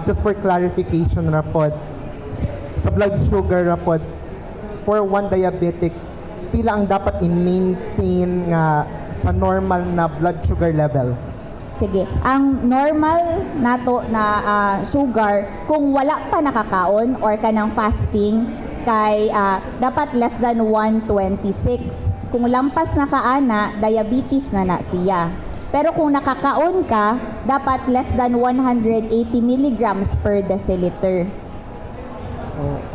just for clarification ra pod, sa blood sugar ra pod, for one diabetic, pila ang dapat i-maintain nga sa normal na blood sugar level? Sige, ang normal nato na sugar, kung wala pa nakakaon or kanang fasting, kay dapat less than 126. Kung lampas na kaana, diabetes na siya. Pero kung nakakaon ka, dapat less than 180 milligrams per deciliter.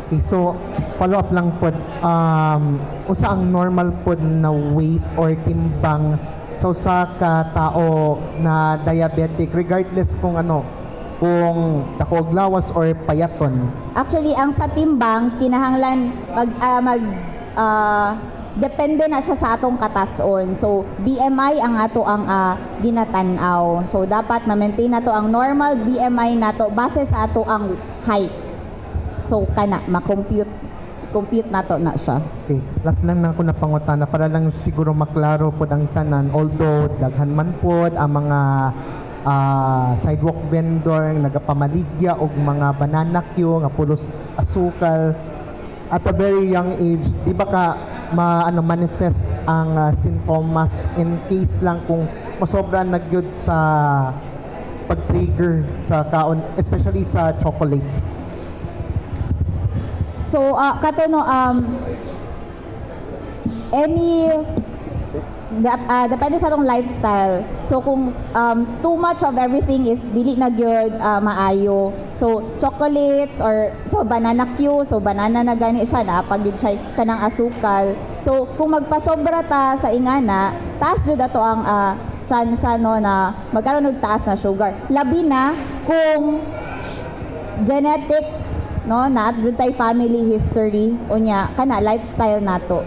Okay, so follow up lang pod, usa ang normal pod na weight or timbang sa usa ka tao na diabetic regardless kung kung dako og lawas or payaton? Actually, ang sa timbang, kinahanglan depende na siya sa atong katason. So, BMI ang ato ang ginatanaw. So, dapat ma-maintain nato ang normal BMI nato base sa ato ang height. So, ma-compute nato na siya. Okay, last lang na ako na pangutana para lang siguro maklaro pod ang tanan. Although daghan man pod ang mga sidewalk vendor nagapamaligya og mga banana queue nga pulos asukal at a very young age. Di ba ka manifest ang sintomas in case lang kung masobra na gyud sa pag-trigger sa kaon, especially sa chocolates? So, depende sa atong lifestyle. So, kung too much of everything is dili na gyud maayo. So, chocolates or banana Q, so banana na gani siya na pag siya kanang asukal. So, kung magpasobra ta sa ingana, taas jud ato ang chance na magkaroon og taas na sugar. Labi na kung genetic na jud tay family history unya kana lifestyle nato.